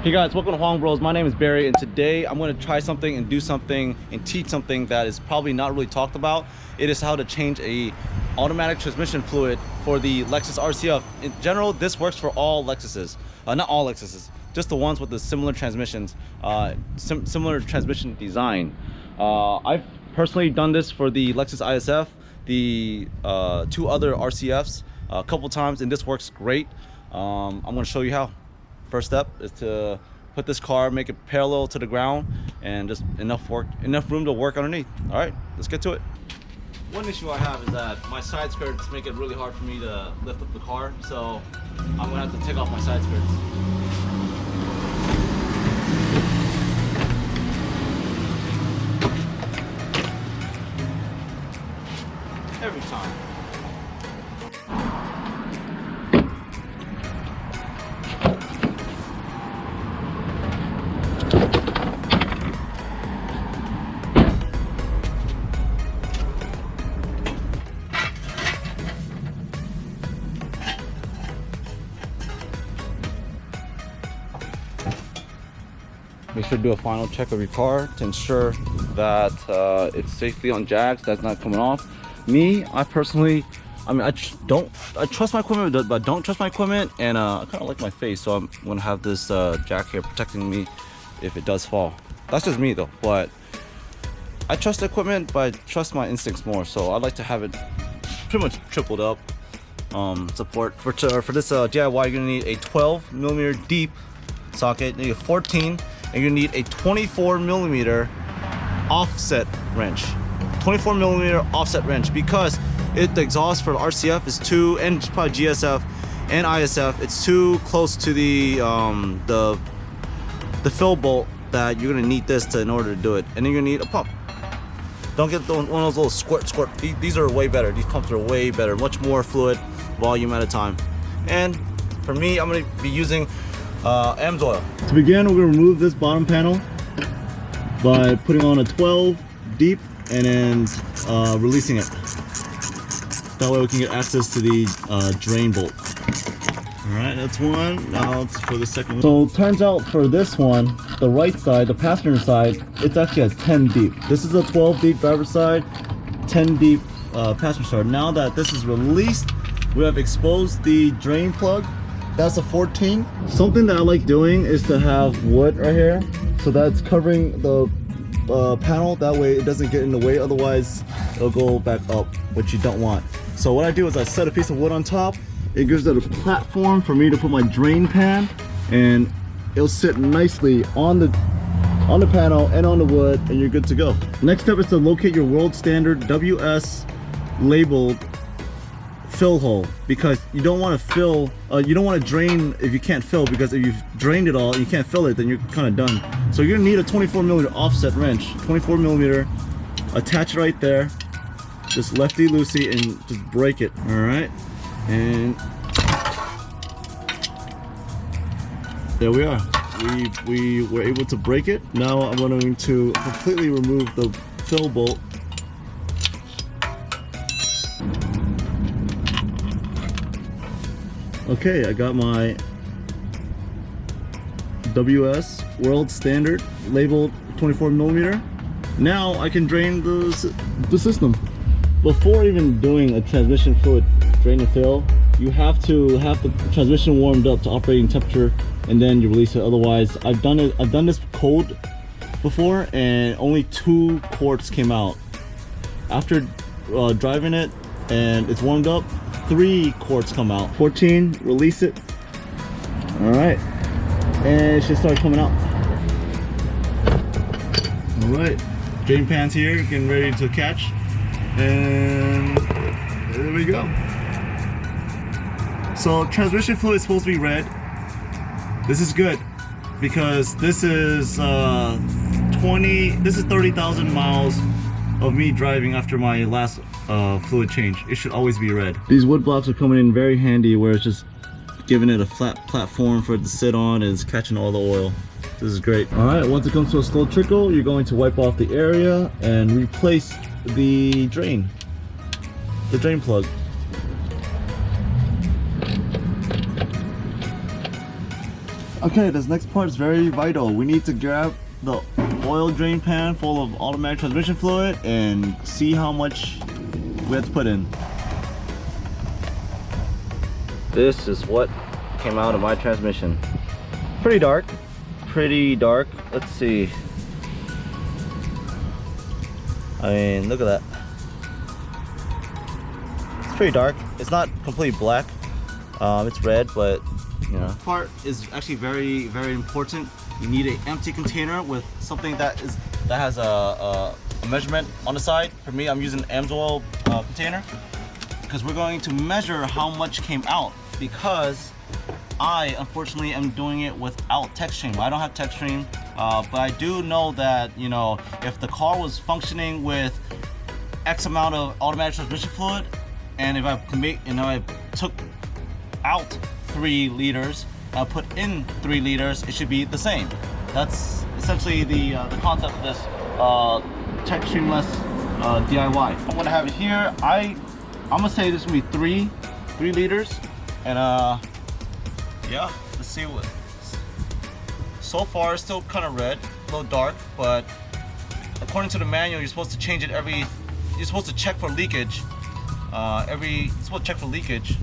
Hey guys, welcome to Huang Bros. My name is Barry, and today I'm going to try something and do something and teach something that is probably not really talked about. It is how to change a automatic transmission fluid for the Lexus RCF. In general, this works for all Lexuses. Not all Lexuses, just the ones with the similar transmissions, similar transmission design. I've personally done this for the Lexus ISF, the two other RCFs a couple times, and this works great. I'm going to show you how. First step is to put this car, make it parallel to the ground, and just enough room to work underneath. All right, let's get to it. One issue I have is that my side skirts make it really hard for me to lift up the car, so I'm gonna have to take off my side skirts. Every time. Make sure to do a final check of your car to ensure that it's safely on jacks, that's not coming off. I personally, I trust my equipment, but don't trust my equipment, and I kind of like my face, so I'm gonna have this jack here protecting me if it does fall. That's just me though, but I trust the equipment, but I trust my instincts more, so I'd like to have it pretty much tripled up support. For this DIY, you're gonna need a 12mm deep socket, you need a 14, and you need a 24mm offset wrench. 24mm offset wrench, because the exhaust for the RCF is too, and probably GSF and ISF, it's too close to the fill bolt that you're gonna need this in order to do it. And then you're gonna need a pump. Don't get one of those little squirt. These are way better. These pumps are way better, much more fluid volume at a time. And for me, I'm gonna be using AMS oil. To begin, we're gonna remove this bottom panel by putting on a 12 deep and then releasing it. That way we can get access to the drain bolt. All right, that's one. Now it's for the second one. So it turns out for this one, the right side, the passenger side, it's actually a 10 deep. This is a 12 deep driver side, 10 deep passenger side. Now that this is released, we have exposed the drain plug. That's a 14. Something that I like doing is to have wood right here, so that's covering the panel. That way it doesn't get in the way, otherwise it'll go back up, which you don't want. So what I do is I set a piece of wood on top. It gives it a platform for me to put my drain pan, and it'll sit nicely on the panel and on the wood, and you're good to go. Next step is to locate your world standard WS labeled fill hole, because you don't want to fill, you don't want to drain if you can't fill, because if you've drained it all and you can't fill it, then you're kind of done. So you're gonna need a 24mm offset wrench. 24mm, attach it right there, just lefty loosey, and just break it. All right, and there we are. We were able to break it. Now I'm going to completely remove the fill bolt. Okay, I got my WS World Standard labeled 24mm. Now I can drain the system. Before even doing a transmission fluid drain and fill, you have to have the transmission warmed up to operating temperature, and then you release it. Otherwise, I've done this cold before, and only 2 quarts came out. After driving it and it's warmed up, 3 quarts come out. 14, release it. All right, and it should start coming out. All right, drain pan's here, getting ready to catch, and there we go. So transmission fluid is supposed to be red. This is good because this is 30,000 miles of me driving after my last fluid change. It should always be red. These wood blocks are coming in very handy, where it's just giving it a flat platform for it to sit on, and it's catching all the oil. This is great. All right, once it comes to a slow trickle, you're going to wipe off the area and replace the drain plug. Okay, this next part is very vital. We need to grab the oil drain pan full of automatic transmission fluid and see how much we have to put in. This is what came out of my transmission. Pretty dark. Pretty dark. Let's see. I mean, look at that. It's pretty dark. It's not completely black. It's red, but you know. This part is actually very, very important. You need an empty container with something that has a measurement on the side. For me, I'm using an AMSOIL container because we're going to measure how much came out, because I unfortunately am doing it without TechStream. I don't have TechStream, but I do know that, you know, if the car was functioning with X amount of automatic transmission fluid, and if I took out 3 liters, put in 3 liters, it should be the same. That's essentially the concept of this TechStreamless DIY. I'm gonna have it here. I'm gonna say this will be 3 liters, and yeah, let's see what. So far, it's still kind of red, a little dark, but according to the manual, you're supposed to change it every. You're supposed to check for leakage. You're supposed to check for leakage.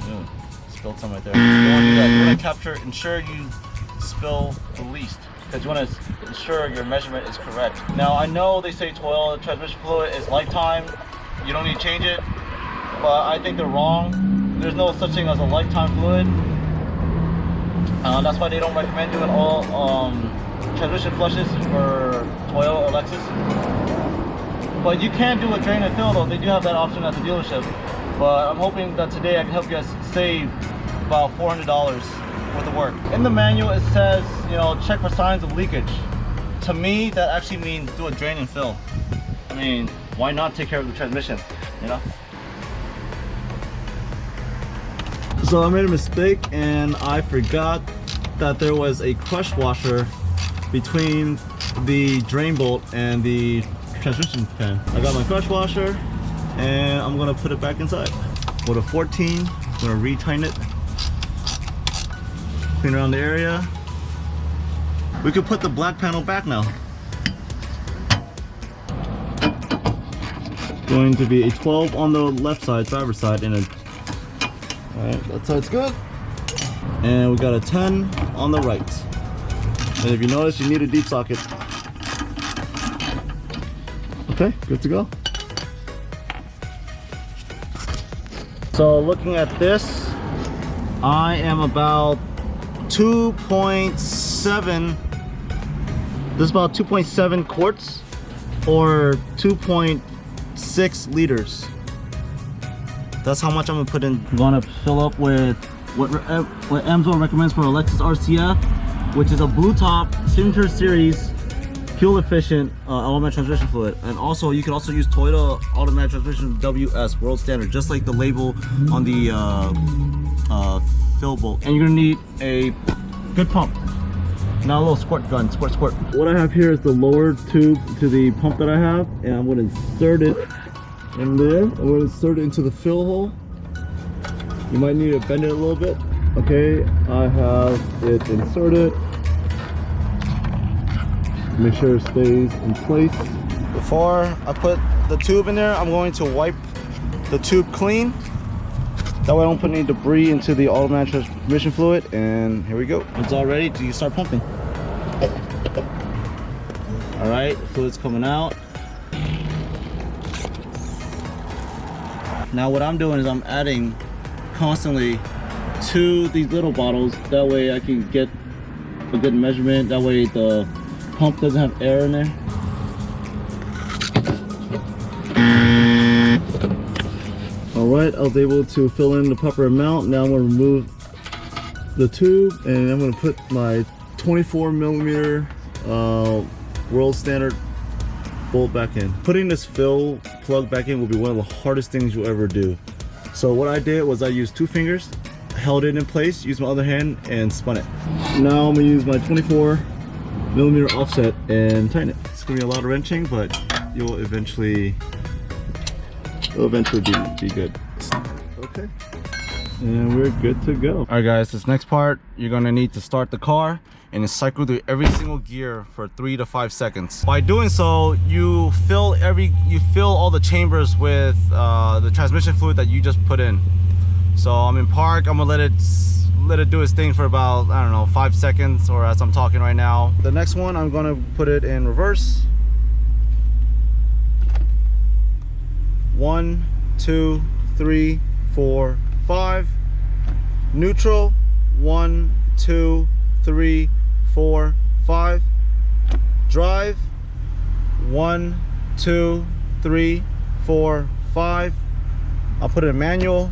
Ooh, spilled some right there. You want to do that. You want to capture, ensure you spill the least, because you want to ensure your measurement is correct. Now, I know they say oil transmission fluid is lifetime. You don't need to change it, but I think they're wrong. There's no such thing as a lifetime fluid. That's why they don't recommend doing all transmission flushes for Toyota or Lexus. But you can do a drain and fill though. They do have that option at the dealership. But I'm hoping that today I can help you guys save about $400 worth of work. In the manual it says, you know, check for signs of leakage. To me, that actually means do a drain and fill. I mean, why not take care of the transmission, you know? So I made a mistake and I forgot that there was a crush washer between the drain bolt and the transmission pan. I got my crush washer and I'm gonna put it back inside. With a 14, I'm gonna re-tighten it. Clean around the area. We could put the black panel back now. Going to be a 12 on the left side, driver's side, and a alright, that side's good. And we got a 10 on the right. And if you notice, you need a deep socket. Okay, good to go. So looking at this, I am about 2.7. This is about 2.7 quarts or 2.6 liters. That's how much I'm gonna put in. I'm gonna fill up with what AMSOIL recommends for a Lexus RCF, which is a blue top signature series fuel efficient automatic transmission fluid. And also you can also use Toyota automatic transmission WS, world standard, just like the label on the fill bolt. And you're gonna need a good pump, not a little squirt gun, squirt. What I have here is the lower tube to the pump that I have, and I'm gonna insert it in there. I'm going to insert it into the fill hole. You might need to bend it a little bit. Okay, I have it inserted. Make sure it stays in place. Before I put the tube in there, I'm going to wipe the tube clean. That way I don't put any debris into the automatic transmission fluid. And here we go. It's all ready to start pumping. All right, the fluid's coming out. Now what I'm doing is I'm adding constantly to these little bottles. That way I can get a good measurement. That way the pump doesn't have air in there. Alright, I was able to fill in the proper amount. Now I'm going to remove the tube and I'm going to put my 24mm world standard bolt back in. Putting this fill plug back in will be one of the hardest things you'll ever do. So what I did was I used 2 fingers, held it in place, used my other hand and spun it. Now I'm going to use my 24mm offset and tighten it. It's going to be a lot of wrenching, but it'll eventually be good. Okay. and we're good to go. All right guys, this next part, you're gonna need to start the car and cycle through every single gear for 3 to 5 seconds. By doing so, you fill all the chambers with the transmission fluid that you just put in. So I'm in park. I'm gonna let it do its thing for about, I don't know, 5 seconds, or as I'm talking right now. The next one, I'm gonna put it in reverse. 1, 2, 3, 4, 5. Neutral. 1, 2, 3, 4, 5. Drive. 1, 2, 3, 4, 5. I'll put it in manual.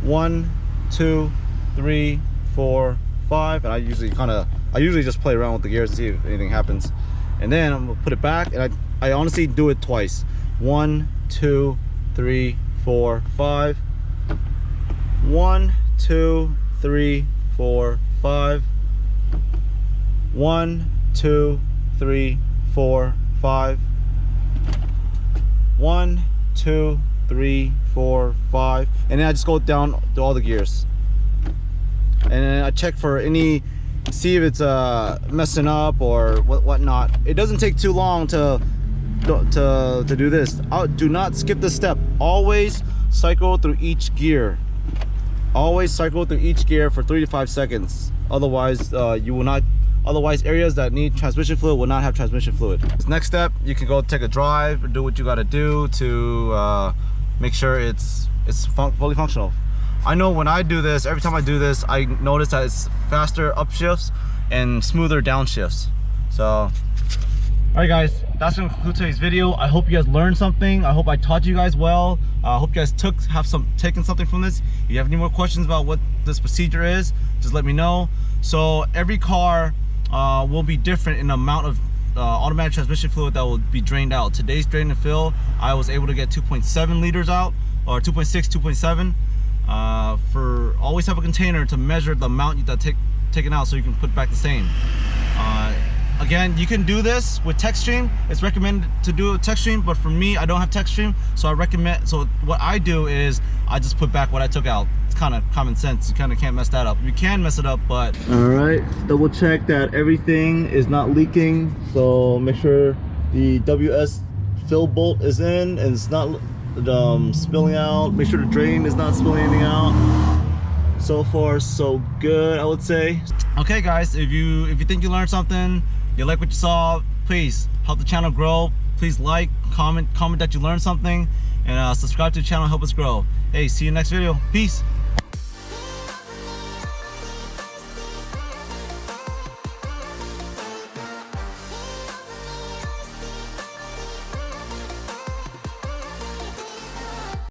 1, 2, 3, 4, 5. And I usually just play around with the gears to see if anything happens. And then I'm gonna put it back, and I honestly do it twice. 1, 2, 3, 4, 5. 1, 2, 3, 4, 5. 1, 2, 3, 4, 5. 1, 2, 3, 4, 5. And then I just go down to all the gears. And then I check for see if it's messing up or whatnot. It doesn't take too long to do this. Do not skip this step. Always cycle through each gear. Always cycle through each gear for 3 to 5 seconds. Otherwise, areas that need transmission fluid will not have transmission fluid. This next step, you can go take a drive or do what you got to do to make sure it's fully functional. I know when I do this, every time I do this, I notice that it's faster upshifts and smoother downshifts. So, all right guys, that's gonna conclude today's video. I hope you guys learned something. I hope I taught you guys well. I hope you guys taken something from this. If you have any more questions about what this procedure is, just let me know. So every car will be different in the amount of automatic transmission fluid that will be drained out. Today's drain and fill, I was able to get 2.7 liters out, or 2.6, 2.7. Always have a container to measure the amount that taken out, so you can put back the same. Again, you can do this with TechStream. It's recommended to do it with TechStream, but for me, I don't have TechStream, so what I do is I just put back what I took out. It's kind of common sense. You kind of can't mess that up. You can mess it up, but all right, double check that everything is not leaking. So make sure the WS fill bolt is in and it's not spilling out. Make sure the drain is not spilling anything out. So far so good, I would say. Okay guys, if you think you learned something, you like what you saw, please help the channel grow. Please like, comment that you learned something, and subscribe to the channel, help us grow. Hey, see you next video. Peace.